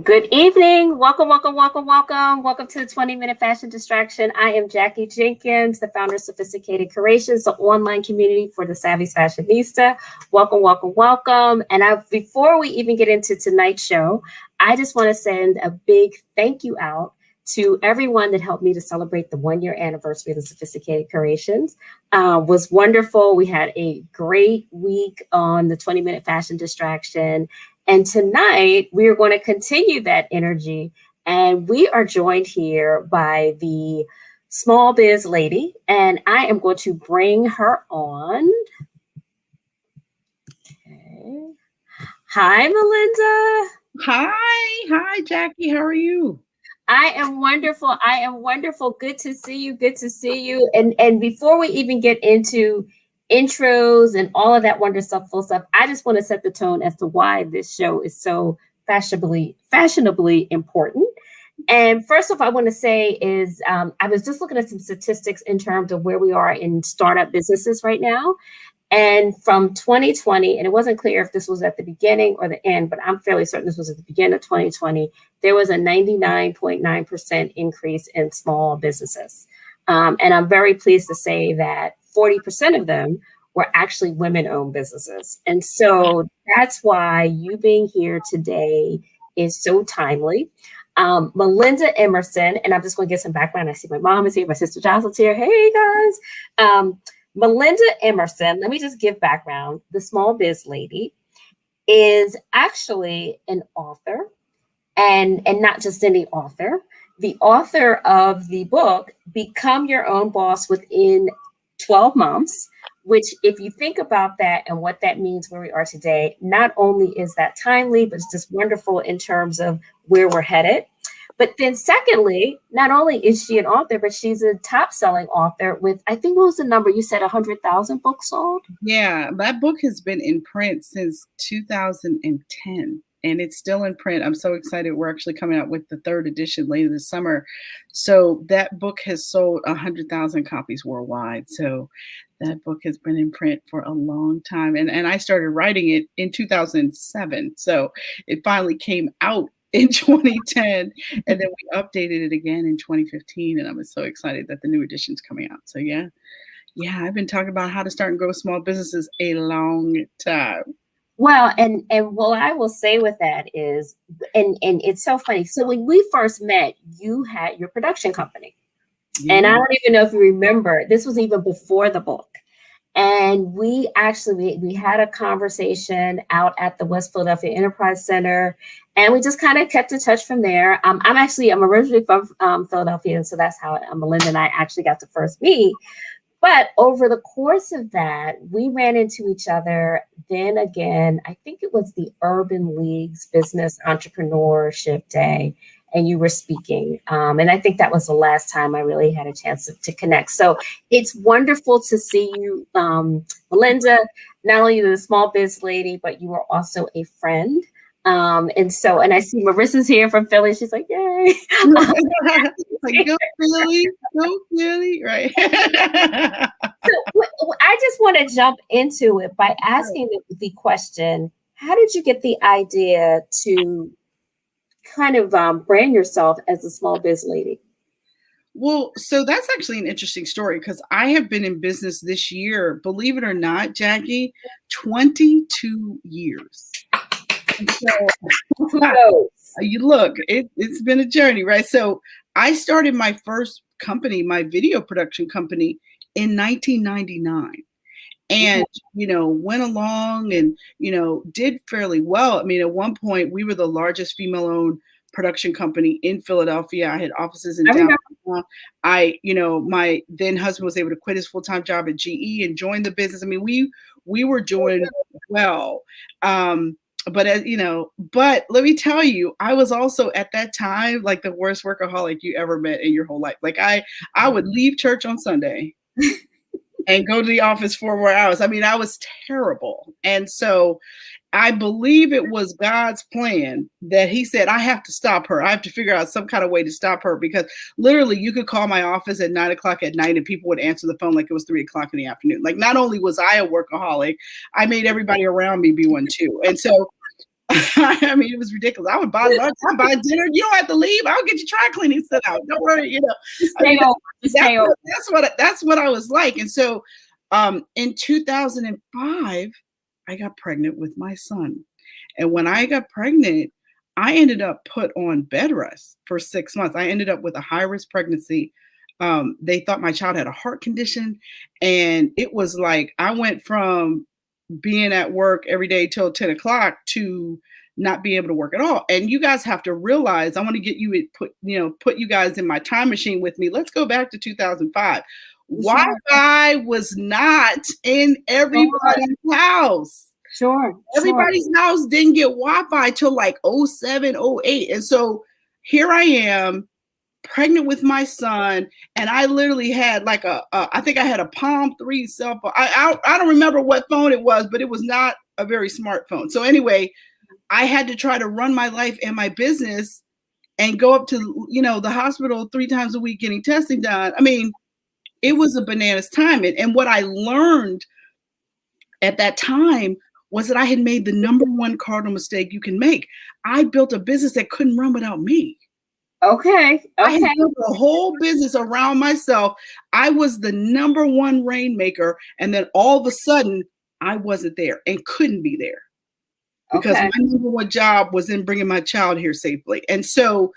Good evening. Welcome, welcome, welcome, welcome. Welcome to the 20-minute fashion distraction. I am Jackie Jenkins, the founder of Sophisticated Creations, the online community for the savvy fashionista. Welcome, welcome, welcome. And before we even get into tonight's show, I just want to send a big thank you out to everyone that helped me to celebrate the 1-year anniversary of the Sophisticated Creations. Was wonderful. We had a great week on the 20-minute fashion distraction. And tonight, we are going to continue that energy. And we are joined here by the SmallBizLady. And I am going to bring her on. Okay. Hi, Melinda. Hi, Jackie. How are you? I am wonderful. I am wonderful. Good to see you. Good to see you. And before we even get into intros and all of that wonderful stuff, I just want to set the tone as to why this show is so fashionably important. And first off, I want to say is I was just looking at some statistics in terms of where we are in startup businesses right now. And from 2020, and it wasn't clear if this was at the beginning or the end, but I'm fairly certain this was at the beginning of 2020, there was a 99.9% increase in small businesses. And I'm very pleased to say that 40% of them were actually women-owned businesses. And so that's why you being here today is so timely. Melinda Emerson, and I'm just going to get some background. I see my mom is here, my sister Jocelyn's here. Hey, guys. Melinda Emerson, let me just give background. The SmallBizLady is actually an author, and not just any author. The author of the book, Become Your Own Boss Within 12 Months, which if you think about that and what that means where we are today, not only is that timely, but it's just wonderful in terms of where we're headed. But then secondly, not only is she an author, but she's a top-selling author with, I think, what was the number? You said 100,000 books sold? Yeah, that book has been in print since 2010, and it's still in print. I'm so excited. We're actually coming out with the 3rd edition later this summer. So that book has sold 100,000 copies worldwide. So that book has been in print for a long time. And I started writing it in 2007. So it finally came out in 2010, and then we updated it again in 2015, and I'm so excited that the new edition's coming out. So yeah, I've been talking about how to start and grow small businesses a long time. Well, and what I will say with that is, and it's so funny. So when we first met, you had your production company, and I don't even know if you remember. This was even before the book. And we had a conversation out at the West Philadelphia Enterprise Center, and we just kind of kept in touch from there. I'm originally from Philadelphia, and so that's how Melinda and I actually got to first meet. But over the course of that, we ran into each other. Then again, I think it was the Urban League's Business Entrepreneurship Day, and you were speaking. And I think that was the last time I really had a chance to connect. So it's wonderful to see you, Melinda, not only the SmallBizLady, but you are also a friend. And I see Marissa's here from Philly. She's like, yay. Like, go Philly, right? So I just want to jump into it by asking the question, how did you get the idea to kind of brand yourself as a SmallBizLady? Well, so that's actually an interesting story because I have been in business this year, believe it or not, Jackie, 22 years. And so, you look, it's been a journey, right? So I started my first company, my video production company, in 1999. And, went along and, did fairly well. I mean, at one point, we were the largest female-owned production company in Philadelphia. I had offices in downtown. My then husband was able to quit his full-time job at GE and join the business. I mean, we were doing well. But let me tell you, I was also at that time like the worst workaholic you ever met in your whole life. Like I would leave church on Sunday and go to the office 4 more hours. I mean, I was terrible. And so I believe it was God's plan that he said, I have to stop her. I have to figure out some kind of way to stop her, because literally you could call my office at 9:00 at night and people would answer the phone like it was 3:00 in the afternoon. Like, not only was I a workaholic, I made everybody around me be one too. And so I mean, it was ridiculous. I would buy lunch, I'd buy dinner. You don't have to leave. I'll get you dry cleaning set out. Don't worry, you know. Just I mean, stay over. Just stay over. that's what I was like. And so in 2005, I got pregnant with my son. And when I got pregnant, I ended up put on bed rest for 6 months. I ended up with a high risk pregnancy. They thought my child had a heart condition. And it was like I went from being at work every day till 10 o'clock to not being able to work at all. And you guys have to realize, I want to get you put you guys in my time machine with me. Let's go back to 2005. Wi-Fi was not in everybody's house. Sure. Everybody's house didn't get Wi-Fi till like 07, 08. And so here I am pregnant with my son, and I literally had like I think I had a Palm 3 cell phone. I don't remember what phone it was, but it was not a very smart phone. So anyway, I had to try to run my life and my business and go up to, the hospital 3 times a week getting testing done. I mean, it was a bananas time. And what I learned at that time was that I had made the number one cardinal mistake you can make. I built a business that couldn't run without me. Okay. I had built a whole business around myself. I was the number one rainmaker. And then all of a sudden, I wasn't there and couldn't be there because my number one job was in bringing my child here safely. And so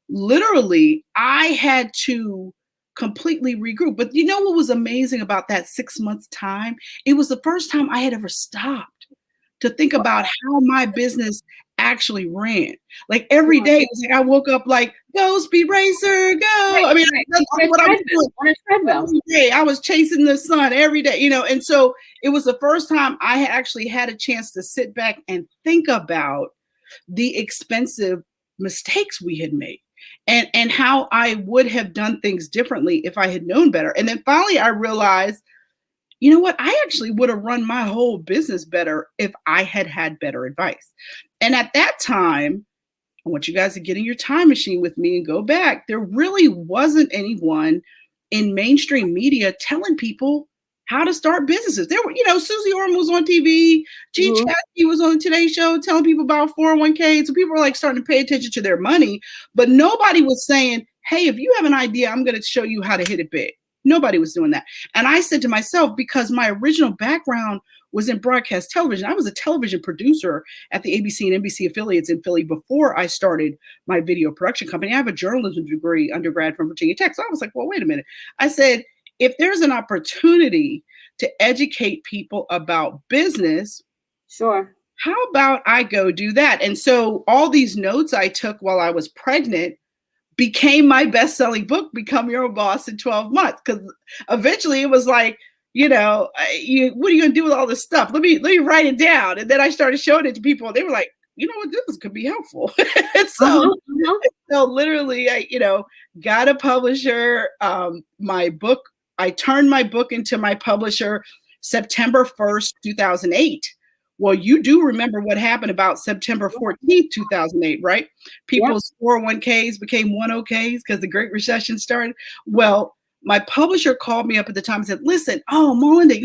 literally, I had to completely regroup. But you know what was amazing about that 6 months time? It was the first time I had ever stopped to think about how my business actually ran. Like every day, it was like I woke up like, go Speed Racer, go. I mean, that's what I was doing. Every day, I was chasing the sun every day, and so it was the first time I actually had a chance to sit back and think about the expensive mistakes we had made and how I would have done things differently if I had known better. And then finally I realized, you know what? I actually would have run my whole business better if I had had better advice. And at that time, I want you guys to get in your time machine with me and go back. There really wasn't anyone in mainstream media telling people how to start businesses. There were, Susie Orman was on TV, Gene Chaskey was on the Today Show telling people about 401k. So people were like starting to pay attention to their money, but nobody was saying, hey, if you have an idea, I'm going to show you how to hit it big. Nobody was doing that. And I said to myself, because my original background was in broadcast television, I was a television producer at the ABC and NBC affiliates in Philly before I started my video production company. I have a journalism degree, undergrad from Virginia Tech. So I was like, well, wait a minute. I said, if there's an opportunity to educate people about business, sure, how about I go do that? And so all these notes I took while I was pregnant became my best-selling book, Become Your Own Boss in 12 months. Because eventually it was like, what are you going to do with all this stuff? Let me write it down. And then I started showing it to people. And they were like, you know what, this could be helpful. So literally, I, got a publisher. My book, I turned my book into my publisher September 1st, 2008. Well, you do remember what happened about September 14th, 2008, right? People's 401ks became 101ks because the Great Recession started. Well, my publisher called me up at the time and said, listen, Melinda,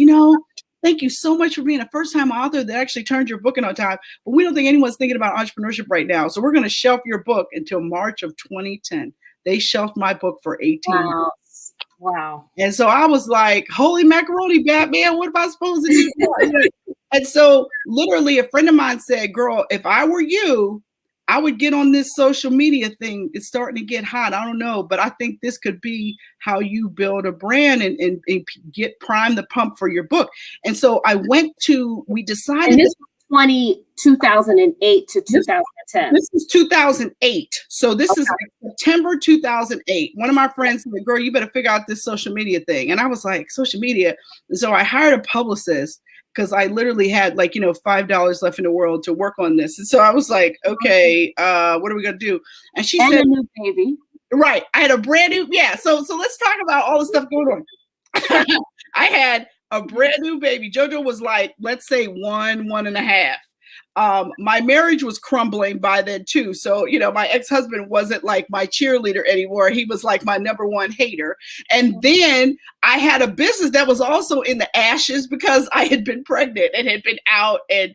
thank you so much for being a first-time author that actually turned your book in on time. But we don't think anyone's thinking about entrepreneurship right now. So we're going to shelf your book until March of 2010. They shelved my book for 18 years. Wow. And so I was like, holy macaroni, Batman, what am I supposed to do? And so literally a friend of mine said, girl, if I were you, I would get on this social media thing. It's starting to get hot. I don't know, but I think this could be how you build a brand and get prime the pump for your book. And so we decided. And this was 2008 to 2010. This is 2008. So this is like September 2008. One of my friends said, girl, you better figure out this social media thing. And I was like, social media. And so I hired a publicist because I literally had $5 left in the world to work on this. And so I was like, okay, what are we going to do? And she said, a new baby. Right. I had a brand new, So let's talk about all the stuff going on. I had a brand new baby. JoJo was like, let's say 1.5. My marriage was crumbling by then too. So, my ex-husband wasn't like my cheerleader anymore. He was like my number one hater. And then I had a business that was also in the ashes because I had been pregnant and had been out. And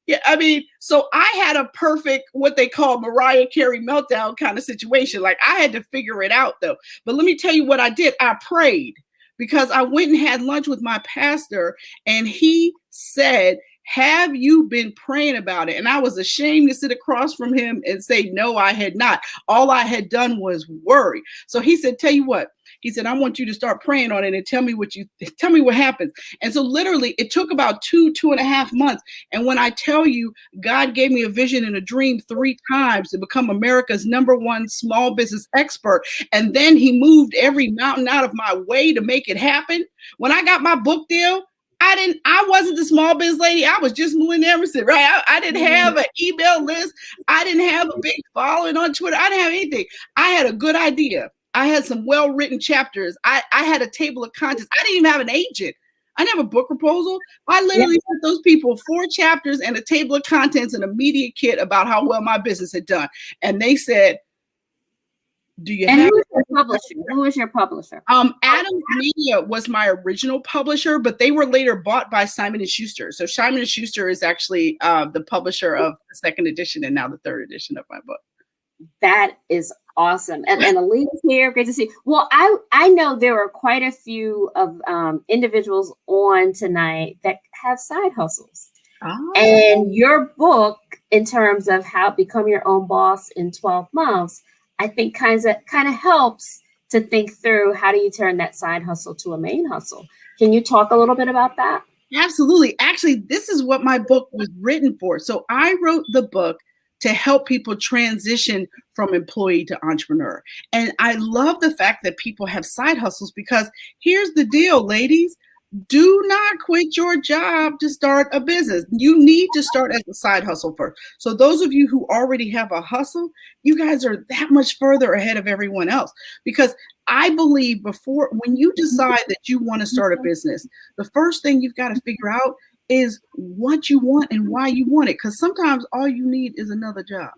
Yeah, I mean, so I had a perfect, what they call Mariah Carey meltdown kind of situation. Like I had to figure it out though. But let me tell you what I did. I prayed because I went and had lunch with my pastor and he said, have you been praying about it? And I was ashamed to sit across from him and say, no, I had not. All I had done was worry. So he said, tell you what, he said, I want you to start praying on it and tell me what happens. And so literally it took about 2.5 months. And when I tell you, God gave me a vision and a dream 3 times to become America's #1 small business expert. And then he moved every mountain out of my way to make it happen. When I got my book deal, I wasn't the small biz lady. I was just Melinda Emerson, right? I didn't have an email list. I didn't have a big following on Twitter. I didn't have anything. I had a good idea. I had some well-written chapters. I had a table of contents. I didn't even have an agent. I didn't have a book proposal. I literally sent those people 4 chapters and a table of contents and a media kit about how well my business had done. And they said, do you have who is your publisher? Who is your publisher? Adams Media was my original publisher, but they were later bought by Simon & Schuster. So Simon & Schuster is actually the publisher of the 2nd edition and now the 3rd edition of my book. That is awesome. And Alita's here. Great to see. Well, I know there are quite a few of individuals on tonight that have side hustles. Oh. And your book, in terms of how become your own boss in 12 months, I think kind of helps to think through how do you turn that side hustle to a main hustle. Can you talk a little bit about that? Absolutely. Actually, this is what my book was written for. So I wrote the book to help people transition from employee to entrepreneur. And I love the fact that people have side hustles because here's the deal, ladies. Do not quit your job to start a business. You need to start as a side hustle first. So those of you who already have a hustle, you guys are that much further ahead of everyone else. Because I believe when you decide that you want to start a business, the first thing you've got to figure out is what you want and why you want it. Because sometimes all you need is another job.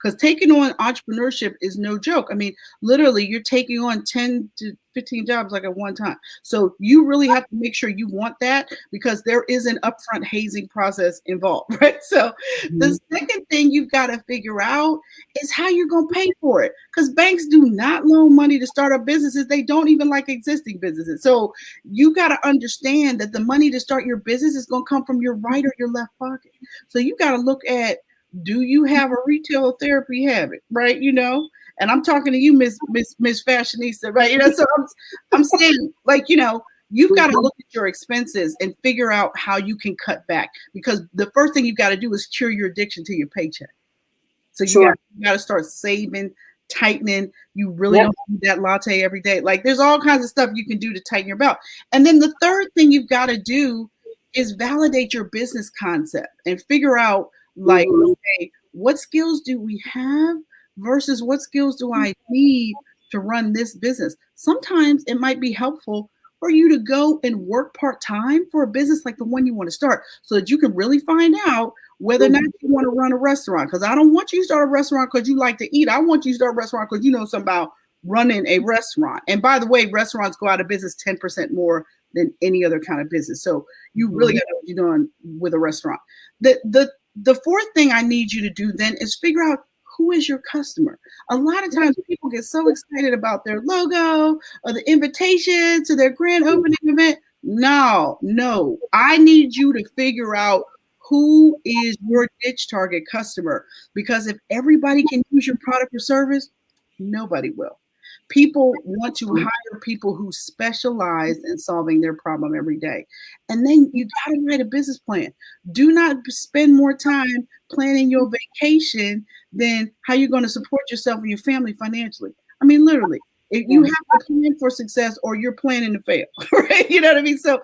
Because taking on entrepreneurship is no joke. I mean, literally, you're taking on 10 to 15 jobs like at one time. So you really have to make sure you want that because there is an upfront hazing process involved, right? So the second thing you've got to figure out is how you're going to pay for it. Because banks do not loan money to start up businesses. They don't even like existing businesses. So you got to understand that the money to start your business is going to come from your right or your left pocket. So you got to look at, do you have a retail therapy habit, right? You know, and I'm talking to you, Miss Fashionista, right? You know, so I'm saying, like, you know, you've got to look at your expenses and figure out how you can cut back because the first thing you've got to do is cure your addiction to your paycheck. So you got to start saving, tightening. You really don't need that latte every day. Like, there's all kinds of stuff you can do to tighten your belt. And then the third thing you've got to do is validate your business concept and figure out, like, okay, what skills do we have versus what skills do I need to run this business? Sometimes it might be helpful for you to go and work part-time for a business like the one you want to start so that you can really find out whether or not you want to run a restaurant. Because I don't want you to start a restaurant because you like to eat. I want you to start a restaurant because you know something about running a restaurant. And by the way, restaurants go out of business 10% more than any other kind of business. So you really got to know what you're doing with a restaurant. The fourth thing I need you to do then is figure out who is your customer. A lot of times people get so excited about their logo or the invitation to their grand opening event. No. I need you to figure out who is your niche target customer, because if everybody can use your product or service, nobody will. People want to hire people who specialize in solving their problem every day. And then you got to write a business plan. Do not spend more time planning your vacation than how you're going to support yourself and your family financially. I mean, literally, if you have to plan for success or you're planning to fail, right? You know what I mean? So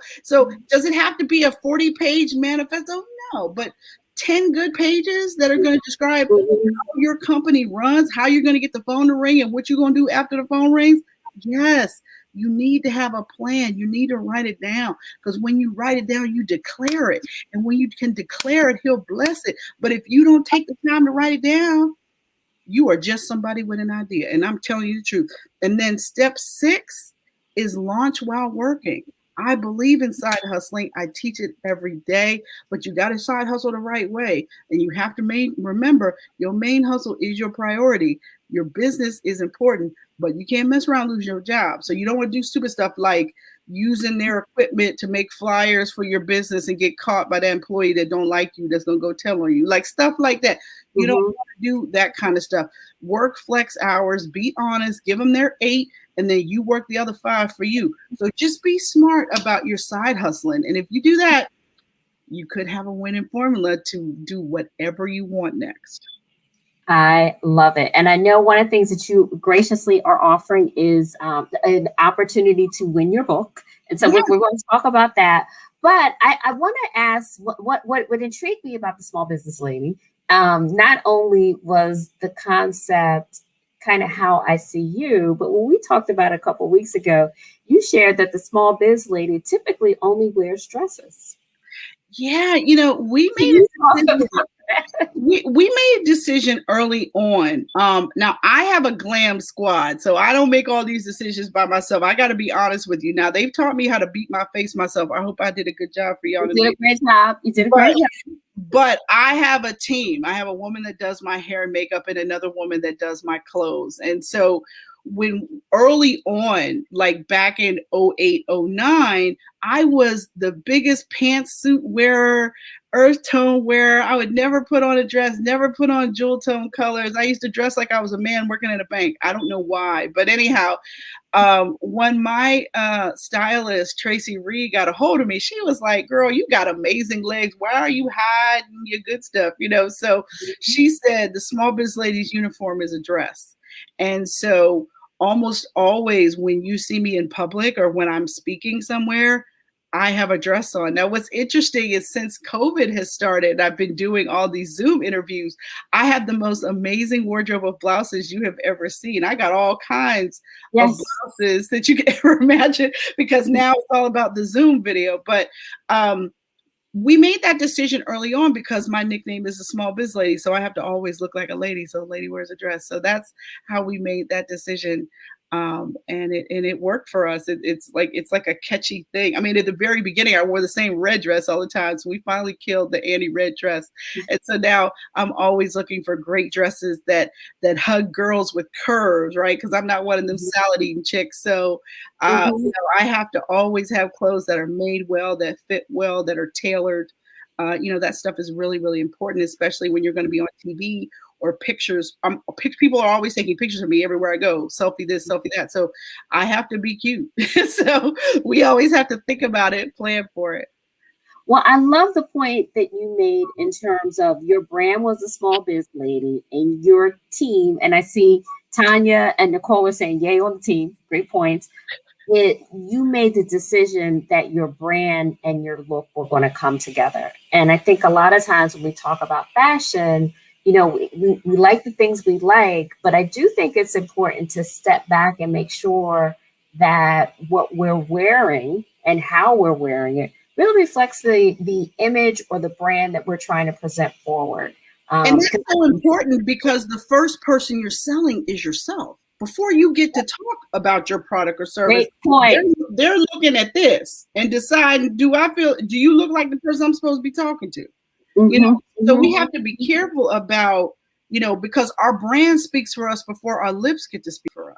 does it have to be a 40-page manifesto? No, but 10 good pages that are going to describe how your company runs, how you're going to get the phone to ring, and what you're going to do after the phone rings. Yes, you need to have a plan. You need to write it down, because when you write it down, you declare it. And when you can declare it, he'll bless it. But if you don't take the time to write it down, you are just somebody with an idea. And I'm telling you the truth. And then step 6 is launch while working. I believe in side hustling. I teach it every day, but you got to side hustle the right way. And you have to remember your main hustle is your priority. Your business is important, but you can't mess around, lose your job. So you don't want to do stupid stuff like using their equipment to make flyers for your business and get caught by that employee that don't like you, that's going to go tell on you, like stuff like that. You don't want to do that kind of stuff. Work flex hours, be honest, give them their 8, and then you work the other 5 for you. So just be smart about your side hustling. And if you do that, you could have a winning formula to do whatever you want next. I love it. And I know one of the things that you graciously are offering is an opportunity to win your book. And so we're going to talk about that. But I want to ask what intrigued me about the Small Business Lady. Not only was the concept kind of how I see you, but when we talked about it a couple of weeks ago, you shared that the Small Biz Lady typically only wears dresses. Yeah, we made a decision early on. Now I have a glam squad, so I don't make all these decisions by myself. I got to be honest with you. Now they've taught me how to beat my face myself. I hope I did a good job for y'all. You did a great job. You did a great job. But I have a team. I have a woman that does my hair and makeup and another woman that does my clothes. And so when early on, like back in 08, 09, I was the biggest pantsuit wearer, earth tone wearer. I would never put on a dress, never put on jewel tone colors. I used to dress like I was a man working at a bank. I don't know why, but anyhow, when my stylist, Tracy Reed, got a hold of me, she was like, girl, you got amazing legs. Why are you hiding your good stuff? So she said the Small Biz Lady's uniform is a dress. And so almost always when you see me in public or when I'm speaking somewhere, I have a dress on. Now, what's interesting is since COVID has started, I've been doing all these Zoom interviews. I have the most amazing wardrobe of blouses you have ever seen. I got all kinds of blouses that you can ever imagine because now it's all about the Zoom video. But we made that decision early on because my nickname is the Small Biz Lady. So I have to always look like a lady. So a lady wears a dress. So that's how we made that decision. And it worked for us. It's like a catchy thing. I mean, at the very beginning, I wore the same red dress all the time. So we finally killed the anti-red dress. And so now I'm always looking for great dresses that hug girls with curves, right? Because I'm not one of them salad eating chicks. So I have to always have clothes that are made well, that fit well, that are tailored. That stuff is really, really important, especially when you're going to be on TV or pictures. People are always taking pictures of me everywhere I go. Selfie this, selfie that. So I have to be cute. So we always have to think about it, plan for it. Well, I love the point that you made in terms of your brand was a Small Biz Lady and your team. And I see Tanya and Nicole were saying yay on the team. Great points. You made the decision that your brand and your look were going to come together. And I think a lot of times when we talk about fashion, we like the things we like, but I do think it's important to step back and make sure that what we're wearing and how we're wearing it really reflects the image or the brand that we're trying to present forward. And that's so important because the first person you're selling is yourself. Before you get to talk about your product or service, they're looking at this and deciding, do you look like the person I'm supposed to be talking to? So we have to be careful about, because our brand speaks for us before our lips get to speak for us.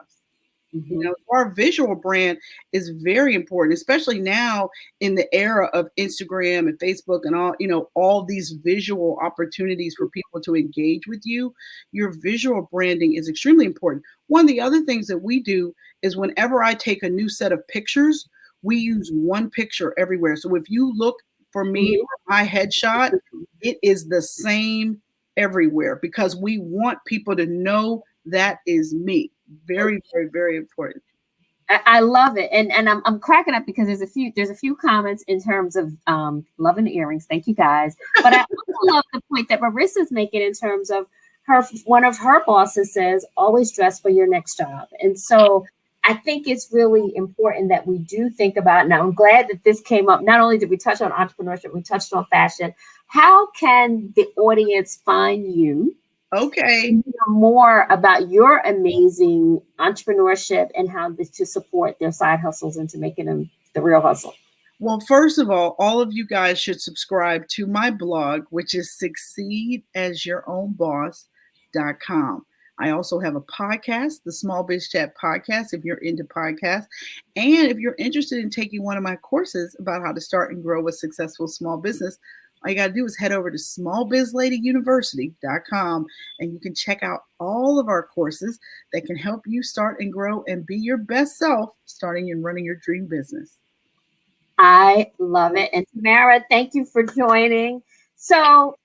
Our visual brand is very important, especially now in the era of Instagram and Facebook and all these visual opportunities for people to engage with you. Your visual branding is extremely important. One of the other things that we do is whenever I take a new set of pictures, we use one picture everywhere. So if you look for me, my headshot, it is the same everywhere because we want people to know that is me. Very, very, very important. I love it. And I'm cracking up because there's a few comments in terms of loving the earrings. Thank you guys. But I also love the point that Marissa's making in terms of one of her bosses says, always dress for your next job. And so I think it's really important that we do think about, now I'm glad that this came up. Not only did we touch on entrepreneurship, we touched on fashion. How can the audience find you? Okay. More about your amazing entrepreneurship and how to support their side hustles and to making them the real hustle. Well, first of all of you guys should subscribe to my blog, which is succeedasyourownboss.com. I also have a podcast, the Small Biz Chat podcast, if you're into podcasts. And if you're interested in taking one of my courses about how to start and grow a successful small business, all you got to do is head over to smallbizladyuniversity.com and you can check out all of our courses that can help you start and grow and be your best self starting and running your dream business. I love it. And Tamara, thank you for joining. So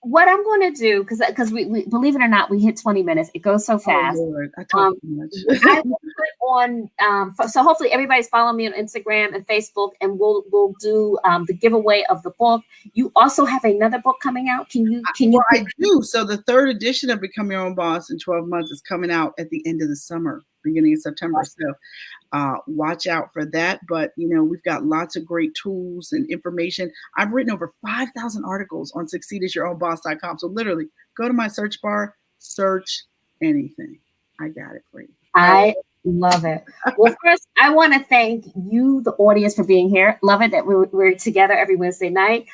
what I'm going to do, because we believe it or not, we hit 20 minutes. It goes so fast. Oh, Lord, I talk too much. I will put on, so hopefully everybody's following me on Instagram and Facebook, and we'll do the giveaway of the book. You also have another book coming out. Can you? Well, I do. So the third edition of Become Your Own Boss in 12 Months is coming out at the end of the summer, beginning of September. So watch out for that. But, we've got lots of great tools and information. I've written over 5,000 articles on succeedasyourownboss.com. So literally go to my search bar, search anything. I got it for you. I love it. Well, first, I want to thank you, the audience, for being here. Love it that we're together every Wednesday night.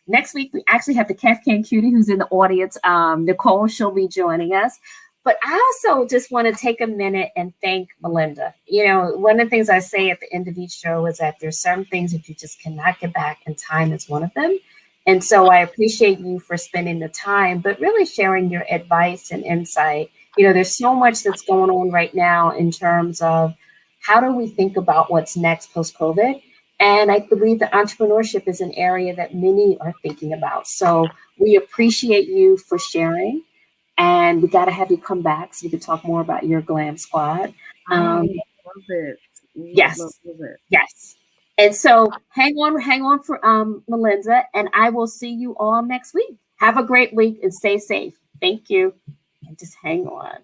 Next week, we actually have the Kafkan Cutie who's in the audience. Nicole, she'll be joining us. But I also just want to take a minute and thank Melinda. One of the things I say at the end of each show is that there's some things that you just cannot get back, and time is one of them. And so I appreciate you for spending the time, but really sharing your advice and insight. There's so much that's going on right now in terms of how do we think about what's next post-COVID? And I believe that entrepreneurship is an area that many are thinking about. So we appreciate you for sharing. And we got to have you come back so we can talk more about your Glam Squad. I love it. Yes. Love it. Yes. And so hang on for Melinda, and I will see you all next week. Have a great week and stay safe. Thank you. And just hang on.